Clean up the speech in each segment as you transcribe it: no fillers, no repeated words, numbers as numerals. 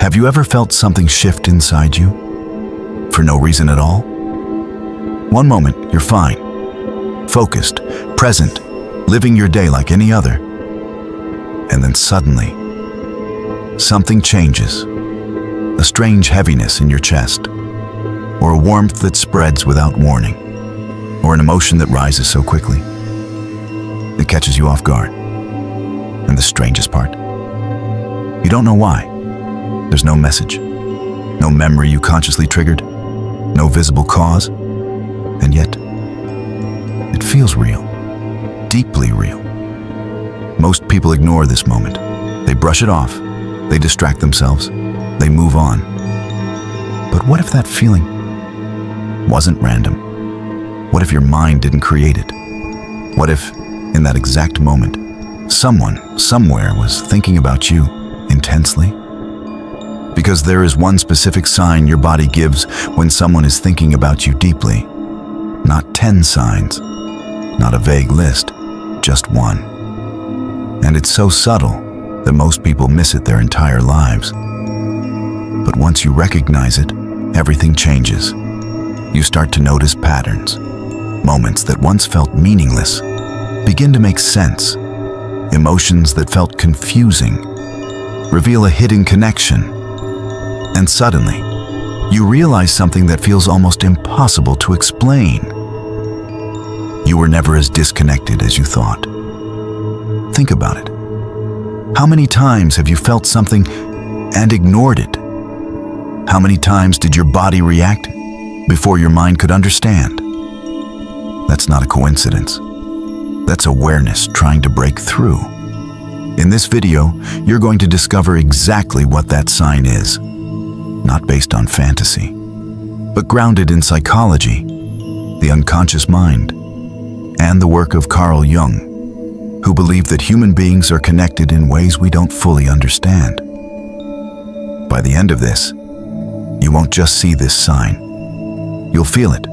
Have you ever felt something shift inside you? For no reason at all? One moment, you're fine, focused, present, living your day like any other. And then suddenly, something changes. A strange heaviness in your chest, or a warmth that spreads without warning, or an emotion that rises so quickly. It catches you off guard. And the strangest part, you don't know why. There's no message, no memory you consciously triggered, no visible cause, and yet it feels real, deeply real. Most people ignore this moment. They brush it off, they distract themselves, they move on. But what if that feeling wasn't random? What if your mind didn't create it? What if, in that exact moment, someone, somewhere was thinking about you intensely? Because there is one specific sign your body gives when someone is thinking about you deeply. Not 10 signs, not a vague list, just one. And it's so subtle that most people miss it their entire lives. But once you recognize it, everything changes. You start to notice patterns. Moments that once felt meaningless begin to make sense. Emotions that felt confusing reveal a hidden connection. And suddenly, you realize something that feels almost impossible to explain. You were never as disconnected as you thought. Think about it. How many times have you felt something and ignored it? How many times did your body react before your mind could understand? That's not a coincidence. That's awareness trying to break through. In this video, you're going to discover exactly what that sign is. Not based on fantasy, but grounded in psychology, the unconscious mind, and the work of Carl Jung, who believed that human beings are connected in ways we don't fully understand. By the end of this, you won't just see this sign. You'll feel it.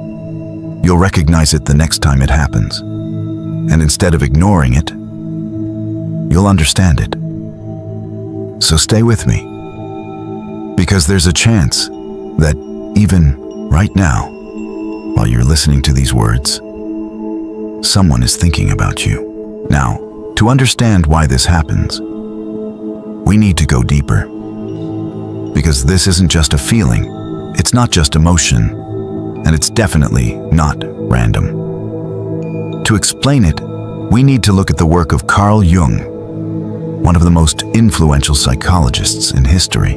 You'll recognize it the next time it happens. And instead of ignoring it, you'll understand it. So stay with me. Because there's a chance that even right now, while you're listening to these words, someone is thinking about you. Now, to understand why this happens, we need to go deeper. Because this isn't just a feeling, it's not just emotion, and it's definitely not random. To explain it, we need to look at the work of Carl Jung, one of the most influential psychologists in history.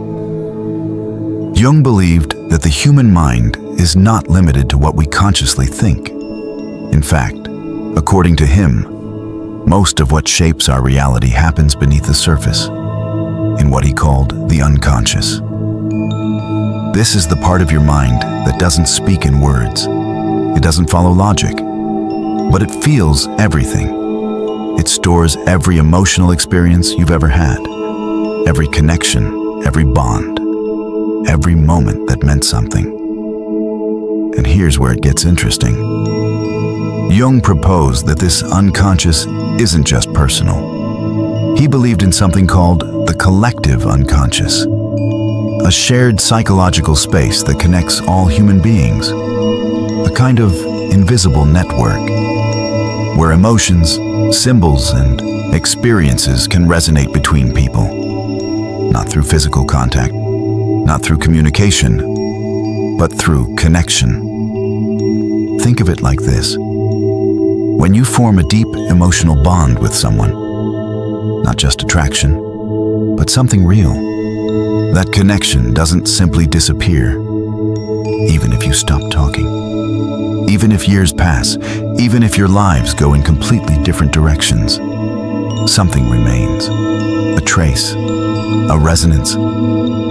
Jung believed that the human mind is not limited to what we consciously think. In fact, according to him, most of what shapes our reality happens beneath the surface, in what he called the unconscious. This is the part of your mind that doesn't speak in words. It doesn't follow logic, but it feels everything. It stores every emotional experience you've ever had, every connection, every bond, every moment that meant something. And here's where it gets interesting. Jung proposed that this unconscious isn't just personal. He believed in something called the collective unconscious, a shared psychological space that connects all human beings, a kind of invisible network, where emotions, symbols, and experiences can resonate between people, not through physical contact, not through communication, but through connection. Think of it like this. When you form a deep emotional bond with someone, not just attraction, but something real, that connection doesn't simply disappear, even if you stop talking. Even if years pass, even if your lives go in completely different directions, something remains. A trace, a resonance,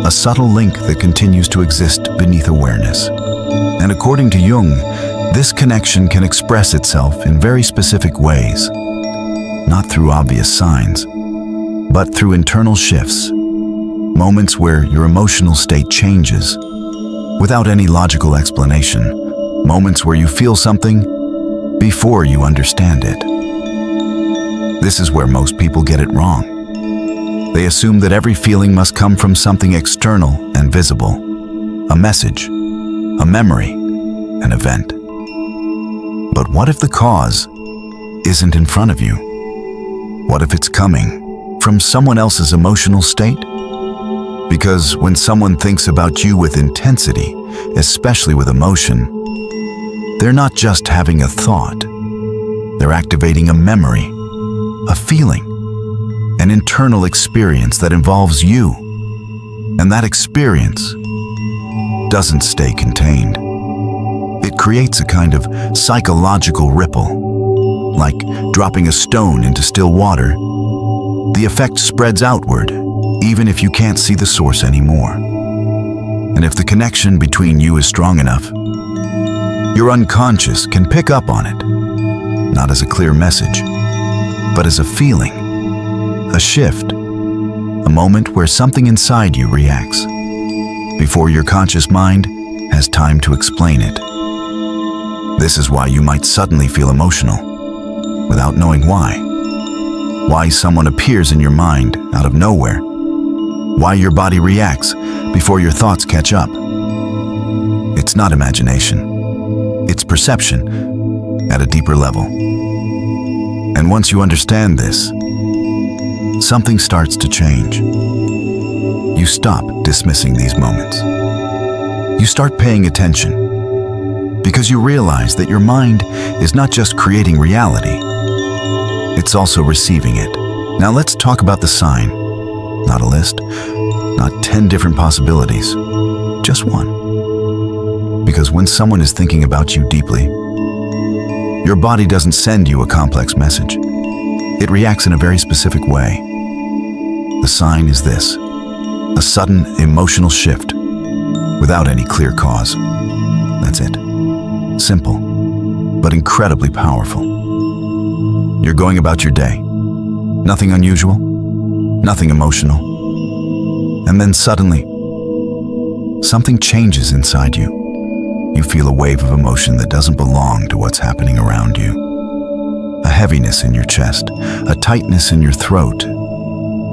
a subtle link that continues to exist beneath awareness. And according to Jung, this connection can express itself in very specific ways, not through obvious signs, but through internal shifts, moments where your emotional state changes without any logical explanation, moments where you feel something before you understand it. This is where most people get it wrong. They assume that every feeling must come from something external and visible, a message, a memory, an event. But what if the cause isn't in front of you? What if it's coming from someone else's emotional state? Because when someone thinks about you with intensity, especially with emotion, they're not just having a thought. They're activating a memory, a feeling, an internal experience that involves you. And that experience doesn't stay contained. It creates a kind of psychological ripple, like dropping a stone into still water. The effect spreads outward, even if you can't see the source anymore. And if the connection between you is strong enough, your unconscious can pick up on it, not as a clear message, but as a feeling, a shift, a moment where something inside you reacts, before your conscious mind has time to explain it. This is why you might suddenly feel emotional, without knowing why. Why someone appears in your mind out of nowhere. Why your body reacts before your thoughts catch up. It's not imagination. It's perception at a deeper level. And once you understand this, something starts to change. You stop dismissing these moments. You start paying attention, because you realize that your mind is not just creating reality, it's also receiving it. Now let's talk about the sign. Not a list, not 10 different possibilities, just one. Because when someone is thinking about you deeply, your body doesn't send you a complex message. It reacts in a very specific way. The sign is this: a sudden emotional shift without any clear cause. That's it. Simple, but incredibly powerful. You're going about your day. Nothing unusual, nothing emotional. And then suddenly, something changes inside you. You feel a wave of emotion that doesn't belong to what's happening around you. A heaviness in your chest, a tightness in your throat,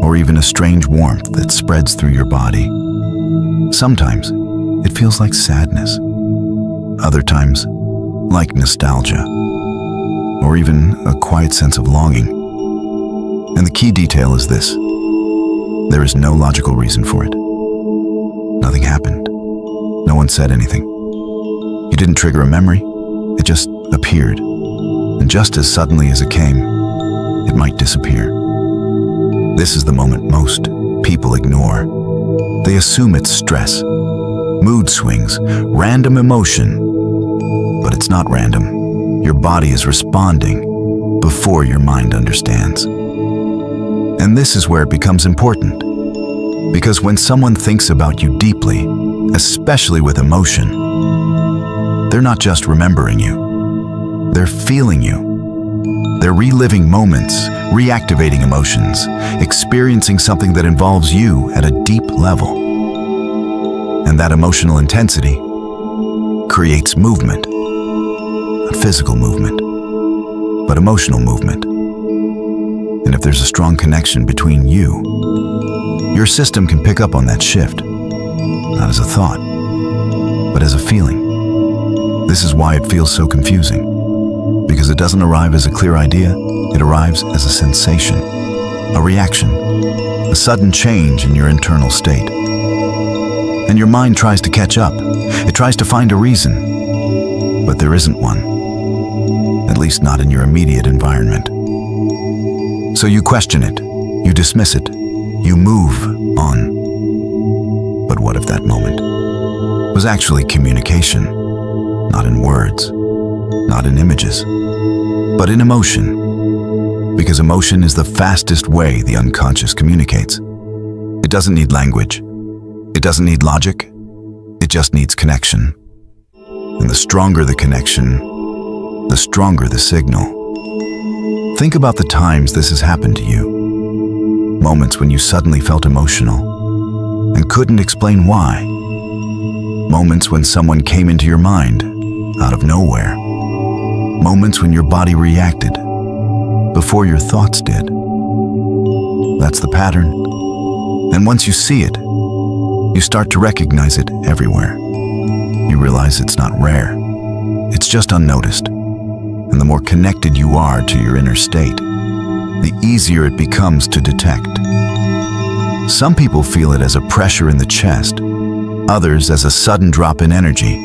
or even a strange warmth that spreads through your body. Sometimes it feels like sadness. Other times, like nostalgia, or even a quiet sense of longing. And the key detail is this: there is no logical reason for it. Nothing happened. No one said anything. You didn't trigger a memory. It just appeared. And just as suddenly as it came, it might disappear. This is the moment most people ignore. They assume it's stress, mood swings, random emotion. But it's not random. Your body is responding before your mind understands. And this is where it becomes important. Because when someone thinks about you deeply, especially with emotion, they're not just remembering you. They're feeling you. They're reliving moments, reactivating emotions, experiencing something that involves you at a deep level. And that emotional intensity creates movement. Not physical movement, but emotional movement. And if there's a strong connection between you, your system can pick up on that shift, not as a thought, but as a feeling. This is why it feels so confusing, because it doesn't arrive as a clear idea, it arrives as a sensation, a reaction, a sudden change in your internal state. And your mind tries to catch up. It tries to find a reason, but there isn't one, at least not in your immediate environment. So you question it, you dismiss it, you move on. But what if that moment was actually communication, not in words, not in images, but in emotion? Because emotion is the fastest way the unconscious communicates. It doesn't need language. It doesn't need logic. It just needs connection. And the stronger the connection, the stronger the signal. Think about the times this has happened to you. Moments when you suddenly felt emotional and couldn't explain why. Moments when someone came into your mind out of nowhere. Moments when your body reacted before your thoughts did. That's the pattern. And once you see it, you start to recognize it everywhere. You realize it's not rare. It's just unnoticed. And the more connected you are to your inner state, the easier it becomes to detect. Some people feel it as a pressure in the chest, others as a sudden drop in energy,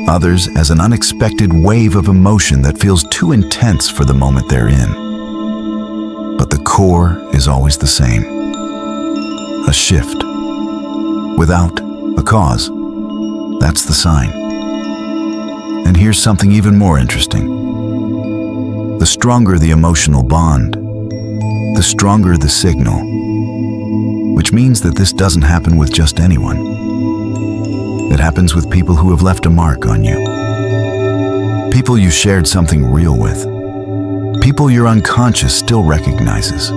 others as an unexpected wave of emotion that feels too intense for the moment they're in. But the core is always the same. A shift. Without a cause. That's the sign. And here's something even more interesting. The stronger the emotional bond, the stronger the signal, which means that this doesn't happen with just anyone. It happens with people who have left a mark on you. People you shared something real with. People your unconscious still recognizes,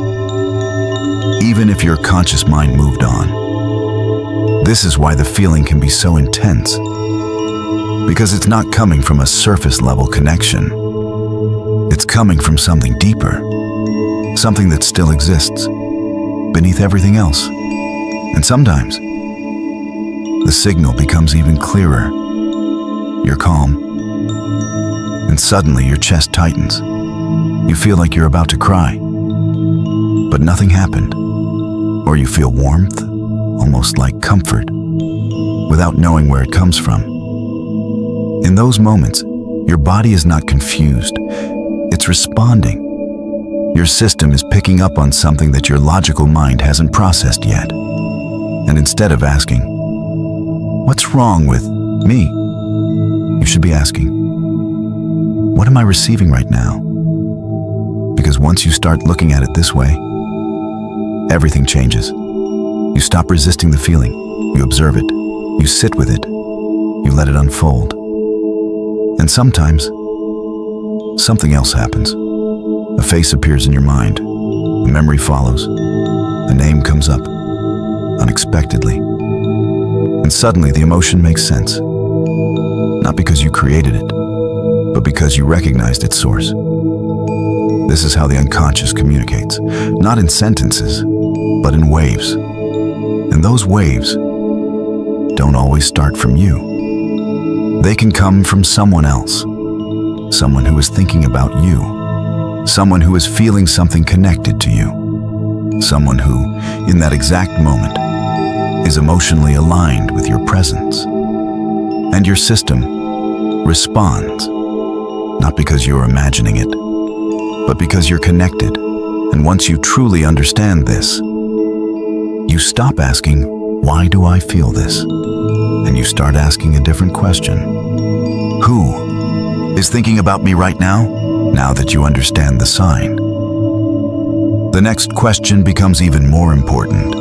even if your conscious mind moved on. This is why the feeling can be so intense, because it's not coming from a surface-level connection. It's coming from something deeper, something that still exists beneath everything else. And sometimes, the signal becomes even clearer. You're calm, and suddenly your chest tightens. You feel like you're about to cry, but nothing happened. Or you feel warmth, almost like comfort, without knowing where it comes from. In those moments, your body is not confused. It's responding. Your system is picking up on something that your logical mind hasn't processed yet. And instead of asking, "What's wrong with me?" you should be asking, "What am I receiving right now?" Because once you start looking at it this way, everything changes. You stop resisting the feeling. You observe it. You sit with it. You let it unfold. And sometimes, something else happens. A face appears in your mind. A memory follows. A name comes up, unexpectedly. And suddenly the emotion makes sense. Not because you created it, but because you recognized its source. This is how the unconscious communicates, not in sentences, but in waves. And those waves don't always start from you. They can come from someone else, someone who is thinking about you, someone who is feeling something connected to you, someone who, in that exact moment, is emotionally aligned with your presence. And your system responds, not because you're imagining it, but because you're connected. And once you truly understand this, you stop asking, "Why do I feel this?" And you start asking a different question. Who is thinking about me right now that you understand the sign? The next question becomes even more important.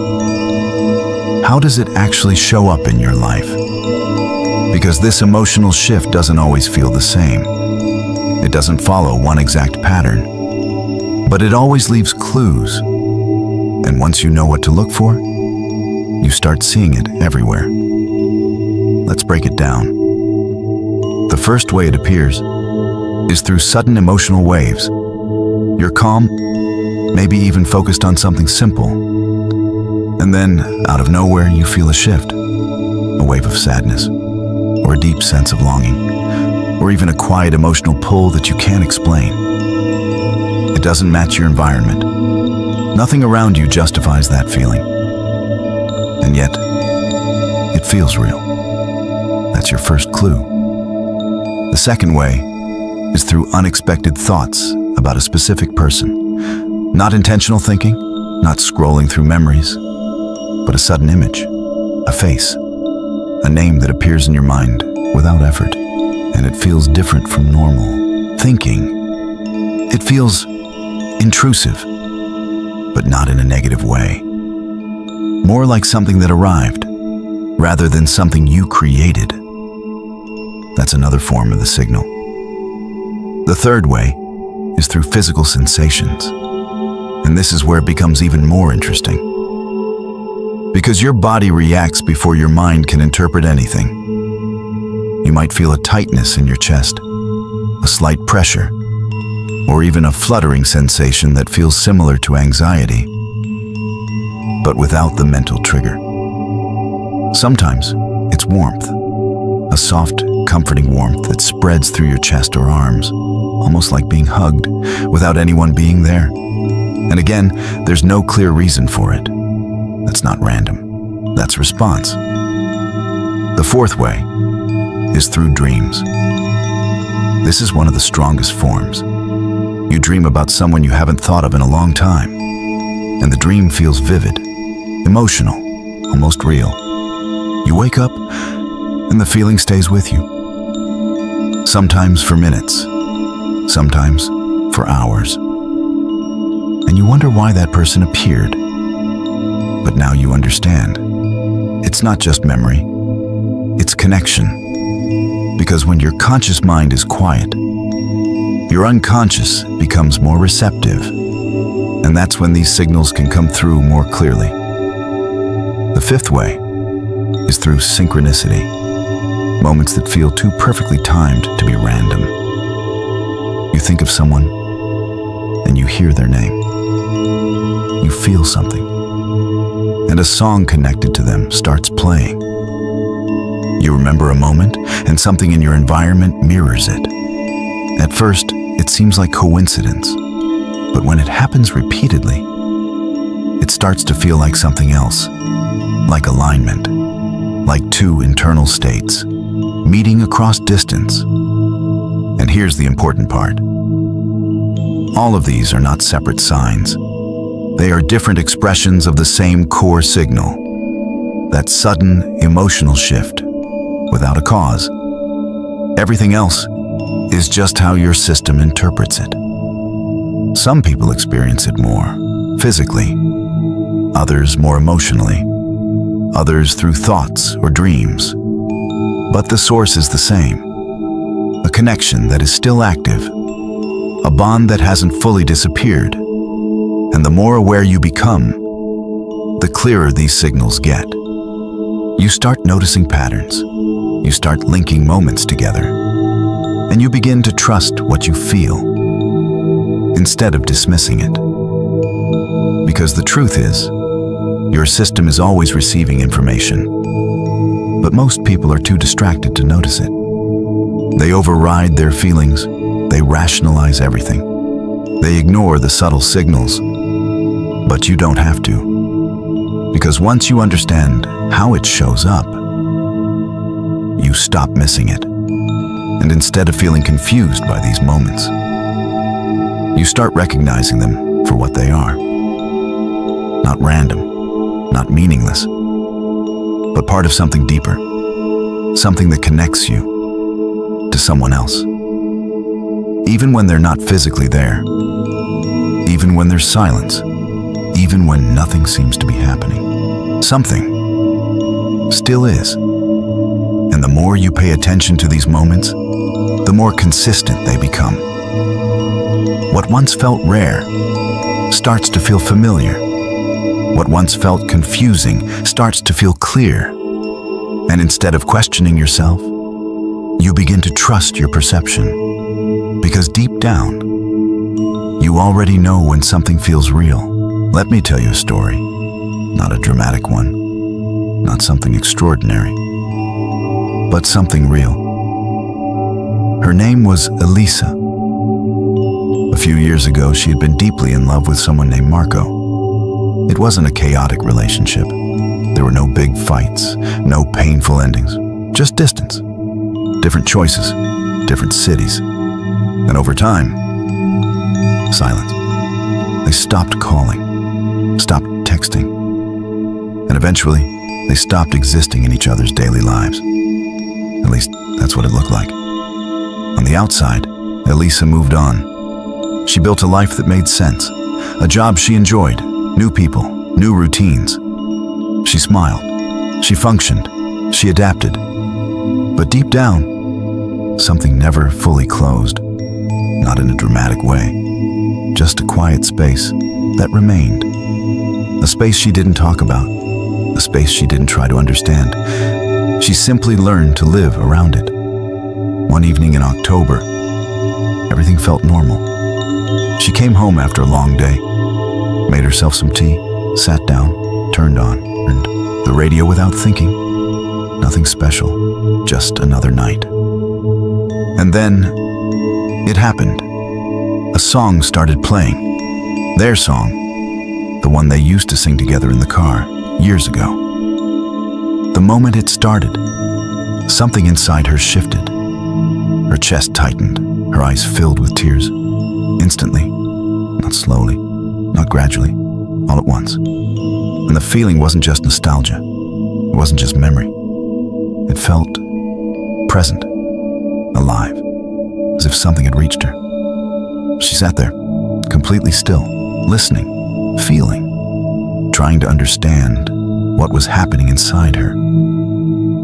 How does it actually show up in your life? Because this emotional shift doesn't always feel the same. It doesn't follow one exact pattern, but it always leaves clues. And once you know what to look for, you start seeing it everywhere. Let's break it down. The first way it appears is through sudden emotional waves. You're calm, maybe even focused on something simple. And then, out of nowhere, you feel a shift. A wave of sadness, or a deep sense of longing, or even a quiet emotional pull that you can't explain. It doesn't match your environment. Nothing around you justifies that feeling. And yet, it feels real. That's your first clue. The second way is through unexpected thoughts about a specific person. Not intentional thinking, not scrolling through memories, but a sudden image, a face, a name that appears in your mind without effort, and it feels different from normal thinking. It feels intrusive, but not in a negative way. More like something that arrived, rather than something you created. That's another form of the signal. The third way is through physical sensations. And this is where it becomes even more interesting. Because your body reacts before your mind can interpret anything. You might feel a tightness in your chest, a slight pressure, or even a fluttering sensation that feels similar to anxiety. but without the mental trigger. Sometimes it's warmth, a soft, comforting warmth that spreads through your chest or arms, almost like being hugged without anyone being there. And again, there's no clear reason for it. That's not random. That's response. The fourth way is through dreams. This is one of the strongest forms. You dream about someone you haven't thought of in a long time, and the dream feels vivid, emotional, almost real. You wake up, and the feeling stays with you. Sometimes for minutes, sometimes for hours. And you wonder why that person appeared. But now you understand. It's not just memory, it's connection. Because when your conscious mind is quiet, your unconscious becomes more receptive. And that's when these signals can come through more clearly. The fifth way is through synchronicity. Moments that feel too perfectly timed to be random. You think of someone, and you hear their name. You feel something, and a song connected to them starts playing. You remember a moment, and something in your environment mirrors it. At first, it seems like coincidence, but when it happens repeatedly, it starts to feel like something else, like alignment, like two internal states, meeting across distance. And here's the important part. All of these are not separate signs. They are different expressions of the same core signal, that sudden emotional shift without a cause. Everything else is just how your system interprets it. Some people experience it more physically, others more emotionally, others through thoughts or dreams. But the source is the same, a connection that is still active, a bond that hasn't fully disappeared. And the more aware you become, the clearer these signals get. You start noticing patterns, you start linking moments together, and you begin to trust what you feel, instead of dismissing it. Because the truth is, your system is always receiving information, but most people are too distracted to notice it. They override their feelings, they rationalize everything, they ignore the subtle signals. But you don't have to, because once you understand how it shows up, you stop missing it. And instead of feeling confused by these moments, you start recognizing them for what they are. Not random, not meaningless, but part of something deeper, something that connects you to someone else. Even when they're not physically there, even when there's silence, even when nothing seems to be happening, something still is. And the more you pay attention to these moments, the more consistent they become. What once felt rare starts to feel familiar. What once felt confusing starts to feel clear. And instead of questioning yourself, you begin to trust your perception. Because deep down, you already know when something feels real. Let me tell you a story, not a dramatic one, not something extraordinary, but something real. Her name was Elisa. A few years ago, she had been deeply in love with someone named Marco. It wasn't a chaotic relationship. There were no big fights, no painful endings, just distance, different choices, different cities. And over time, silence. They stopped calling, stopped texting, and eventually they stopped existing in each other's daily lives. At least that's what it looked like. On the outside, Elisa moved on. She built a life that made sense, a job she enjoyed, new people, new routines. She smiled, she functioned, she adapted. But deep down, something never fully closed, not in a dramatic way. Just a quiet space that remained. A space she didn't talk about, a space she didn't try to understand. She simply learned to live around it. One evening in October, everything felt normal. She came home after a long day, made herself some tea, sat down, turned on, and the radio without thinking. Nothing special, just another night. And then it happened. A song started playing. Their song, the one they used to sing together in the car years ago. The moment it started, something inside her shifted. Her chest tightened, her eyes filled with tears. Instantly, not slowly, not gradually, all at once. And the feeling wasn't just nostalgia. It wasn't just memory. It felt present, alive, as if something had reached her. She sat there, completely still, listening, feeling, trying to understand what was happening inside her.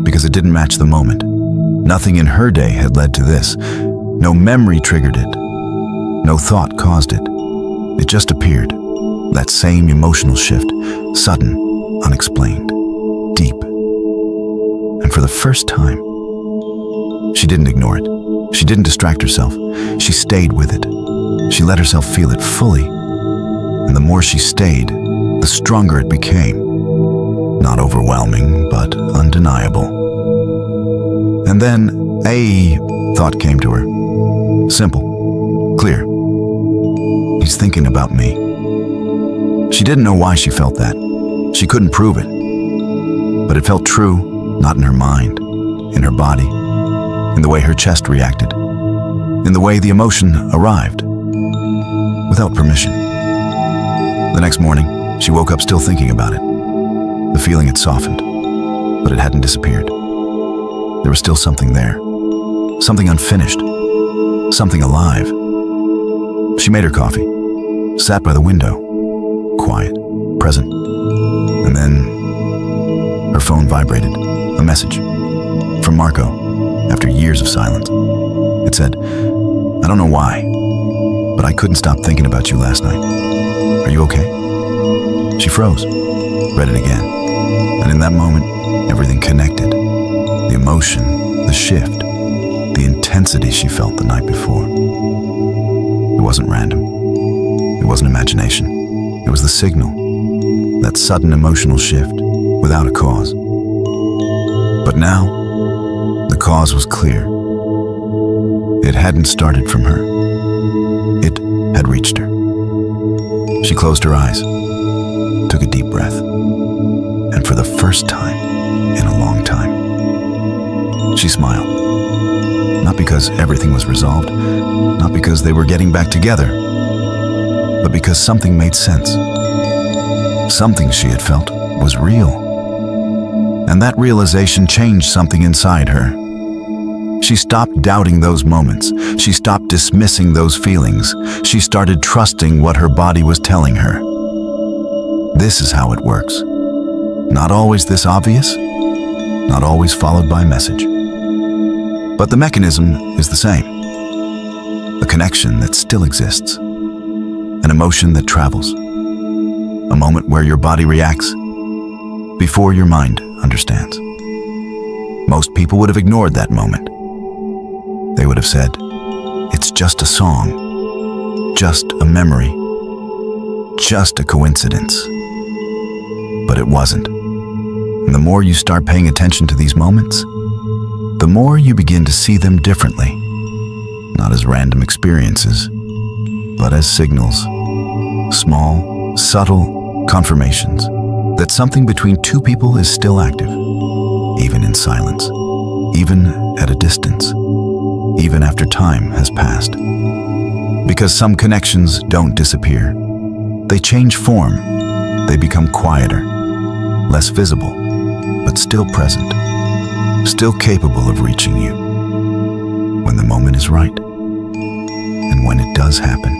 Because it didn't match the moment. Nothing in her day had led to this. No memory triggered it. No thought caused it. It just appeared. That same emotional shift, sudden, unexplained, deep. And for the first time, she didn't ignore it. She didn't distract herself. She stayed with it. She let herself feel it fully. And the more she stayed, the stronger it became. Not overwhelming, but undeniable. And then a thought came to her. Simple, clear. He's thinking about me. She didn't know why she felt that. She couldn't prove it. But it felt true, not in her mind, in her body, in the way her chest reacted, in the way the emotion arrived, without permission. The next morning, she woke up still thinking about it. The feeling had softened, but it hadn't disappeared. There was still something there, something unfinished, something alive. She made her coffee, sat by the window, quiet, present. And then her phone vibrated, a message from Marco after years of silence. It said, "I don't know why, but I couldn't stop thinking about you last night. Are you okay?" She froze, read it again, and in that moment, everything connected. The emotion, the shift, the intensity she felt the night before. It wasn't random. It wasn't imagination. It was the signal. That sudden emotional shift, without a cause. But now, the cause was clear. It hadn't started from her. It had reached her. She closed her eyes, took a deep breath, and for the first time in a long time, she smiled. Not because everything was resolved, not because they were getting back together, but because something made sense. Something she had felt was real. And that realization changed something inside her. She stopped doubting those moments. She stopped dismissing those feelings. She started trusting what her body was telling her. This is how it works. Not always this obvious, not always followed by a message. But the mechanism is the same. A connection that still exists. An emotion that travels. A moment where your body reacts before your mind understands. Most people would have ignored that moment. They would have said, "It's just a song, just a memory, just a coincidence." But it wasn't. And the more you start paying attention to these moments, the more you begin to see them differently. Not as random experiences, but as signals. Small, subtle confirmations that something between two people is still active, even in silence, even at a distance, even after time has passed. Because some connections don't disappear. They change form. They become quieter, less visible, but still present, still capable of reaching you when the moment is right. And when it does happen,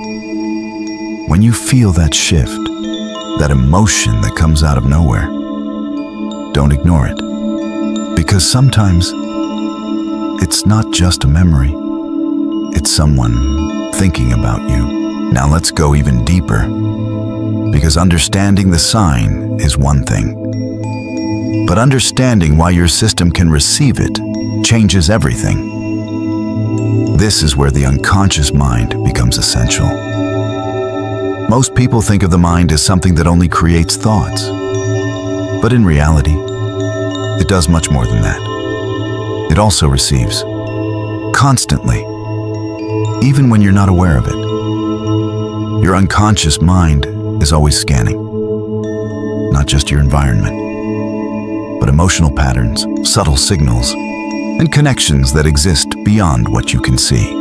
when you feel that shift, that emotion that comes out of nowhere, don't ignore it. Because sometimes it's not just a memory, it's someone thinking about you. Now let's go even deeper, because understanding the sign is one thing, but understanding why your system can receive it changes everything. This is where the unconscious mind becomes essential. Most people think of the mind as something that only creates thoughts. But in reality, it does much more than that. It also receives, constantly, even when you're not aware of it. Your unconscious mind is always scanning, not just your environment, but emotional patterns, subtle signals, and connections that exist beyond what you can see.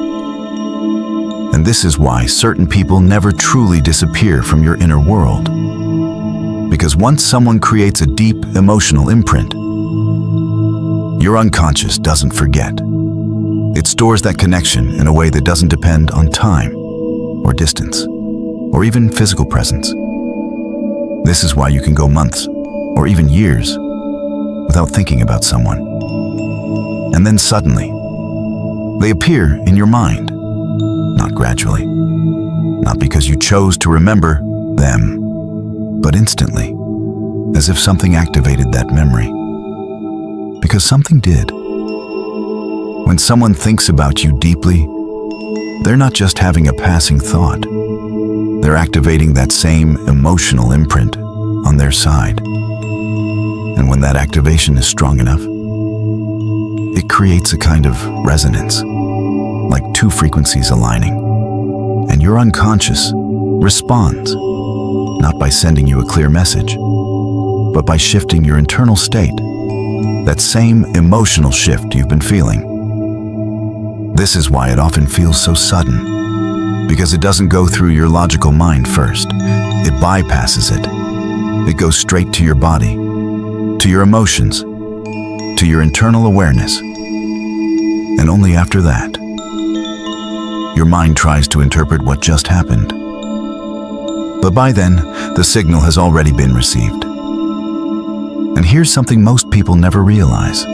And this is why certain people never truly disappear from your inner world. Because once someone creates a deep emotional imprint, your unconscious doesn't forget. It stores that connection in a way that doesn't depend on time, or distance, or even physical presence. This is why you can go months, or even years, without thinking about someone. And then suddenly, they appear in your mind, not gradually, not because you chose to remember them, but instantly, as if something activated that memory. Because something did. When someone thinks about you deeply, they're not just having a passing thought. They're activating that same emotional imprint on their side. And when that activation is strong enough, it creates a kind of resonance, like two frequencies aligning. And your unconscious responds, not by sending you a clear message, but by shifting your internal state, that same emotional shift you've been feeling. This is why it often feels so sudden, because it doesn't go through your logical mind first. It bypasses it. It goes straight to your body, to your emotions, to your internal awareness. And only after that, your mind tries to interpret what just happened. But by then, the signal has already been received. And here's something most people never realize.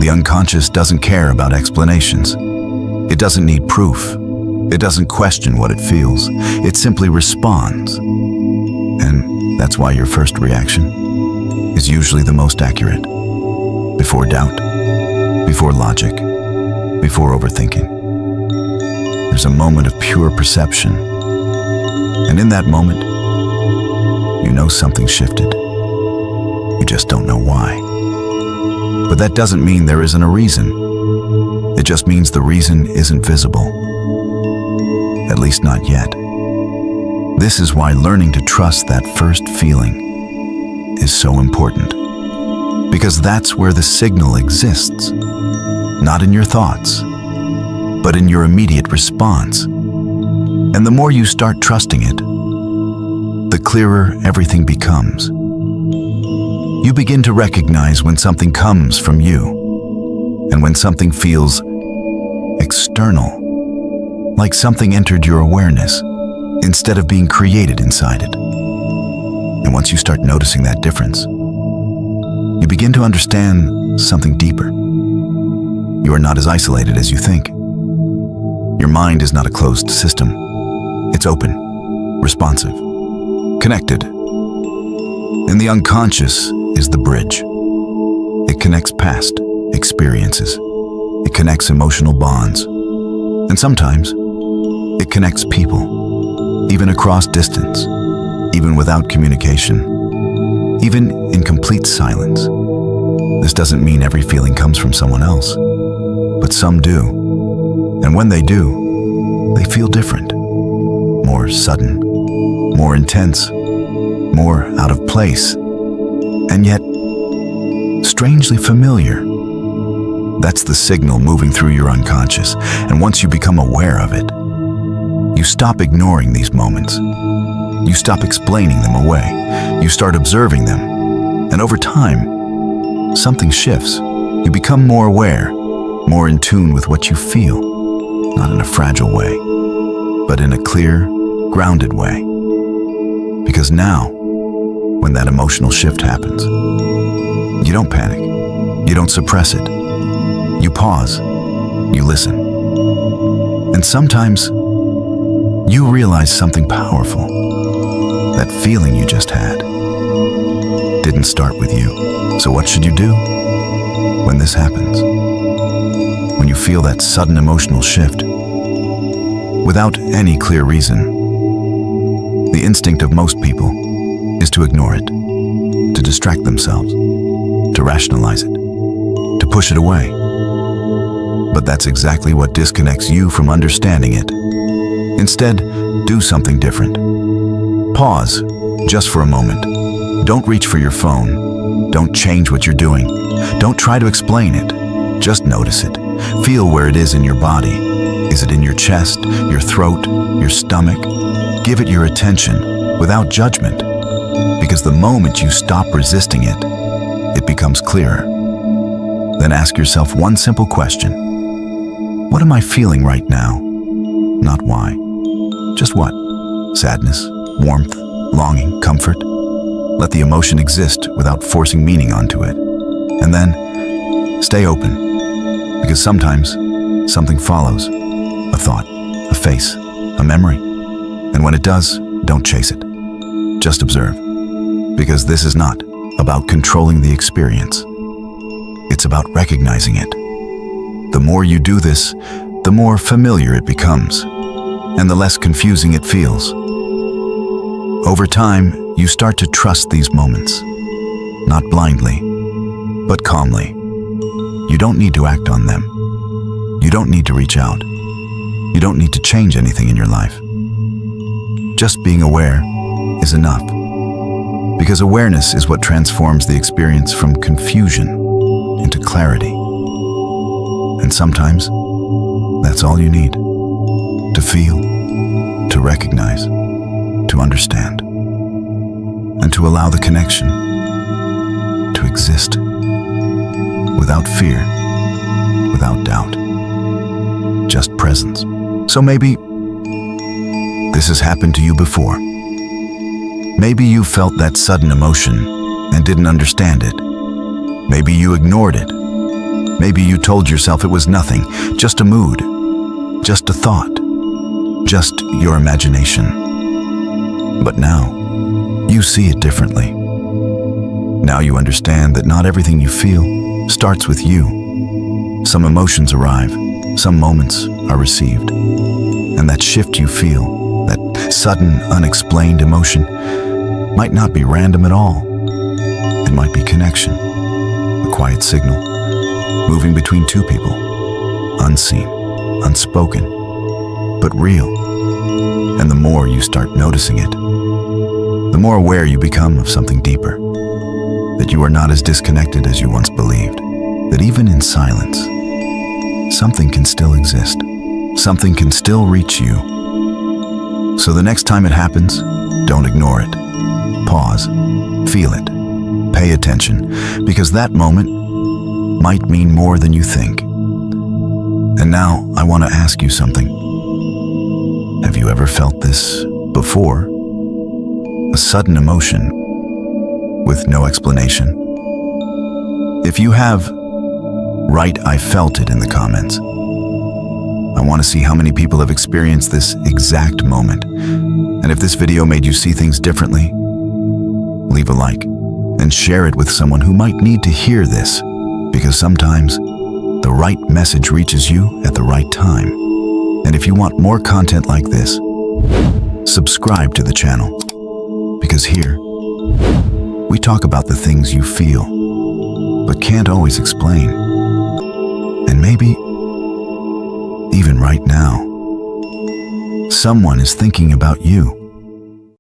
The unconscious doesn't care about explanations. It doesn't need proof. It doesn't question what it feels. It simply responds. And that's why your first reaction is usually the most accurate. Before doubt, before logic, before overthinking. There's a moment of pure perception. And in that moment, you know something shifted. You just don't know why. But that doesn't mean there isn't a reason. It just means the reason isn't visible. At least not yet. This is why learning to trust that first feeling is so important. Because that's where the signal exists. Not in your thoughts, but in your immediate response. And the more you start trusting it, the clearer everything becomes. You begin to recognize when something comes from you, and when something feels external, like something entered your awareness instead of being created inside it. And once you start noticing that difference, you begin to understand something deeper. You are not as isolated as you think. Your mind is not a closed system. It's open, responsive, connected. And the unconscious is the bridge. It connects past experiences. It connects emotional bonds. And sometimes, it connects people, even across distance, even without communication, even in complete silence. This doesn't mean every feeling comes from someone else, but some do. And when they do, they feel different, more sudden, more intense, more out of place, and yet strangely familiar. That's the signal moving through your unconscious, and once you become aware of it, you stop ignoring these moments. You stop explaining them away. You start observing them, and over time, something shifts. You become more aware, more in tune with what you feel, not in a fragile way, but in a clear, grounded way. Because now, when that emotional shift happens, you don't panic, you don't suppress it. You pause, you listen. And sometimes, you realize something powerful. That feeling you just had didn't start with you. So what should you do when this happens? When you feel that sudden emotional shift, without any clear reason, the instinct of most people is to ignore it, to distract themselves, to rationalize it, to push it away. But that's exactly what disconnects you from understanding it. Instead, do something different. Pause, just for a moment. Don't reach for your phone. Don't change what you're doing. Don't try to explain it. Just notice it. Feel where it is in your body. Is it in your chest, your throat, your stomach? Give it your attention without judgment. Because the moment you stop resisting it, it becomes clearer. Then ask yourself one simple question. What am I feeling right now? Not why. Just what? Sadness, warmth, longing, comfort? Let the emotion exist without forcing meaning onto it. And then, stay open. Because sometimes, something follows. A thought, a face, a memory. And when it does, don't chase it. Just observe. Because this is not about controlling the experience. It's about recognizing it. The more you do this, the more familiar it becomes, and the less confusing it feels. Over time, you start to trust these moments, not blindly, but calmly. You don't need to act on them. You don't need to reach out. You don't need to change anything in your life. Just being aware is enough, because awareness is what transforms the experience from confusion into clarity. And sometimes, that's all you need. To feel, to recognize, to understand, and to allow the connection to exist without fear, without doubt, just presence. So maybe this has happened to you before. Maybe you felt that sudden emotion and didn't understand it. Maybe you ignored it. Maybe you told yourself it was nothing, just a mood, just a thought, just your imagination. But now, you see it differently. Now you understand that not everything you feel starts with you. Some emotions arrive, some moments are received. And that shift you feel, that sudden, unexplained emotion, might not be random at all. It might be connection, a quiet signal, moving between two people, unseen, unspoken, but real. And the more you start noticing it, the more aware you become of something deeper, that you are not as disconnected as you once believed, that even in silence, something can still exist, something can still reach you. So the next time it happens, don't ignore it. Pause, feel it, pay attention, because that moment might mean more than you think. And now I want to ask you something. Have you ever felt this before? A sudden emotion with no explanation? If you have, write "I felt it" in the comments. I want to see how many people have experienced this exact moment. And if this video made you see things differently, leave a like and share it with someone who might need to hear this, because sometimes the right message reaches you at the right time. And if you want more content like this, subscribe to the channel, because here we talk about the things you feel but can't always explain. And maybe even right now, someone is thinking about you.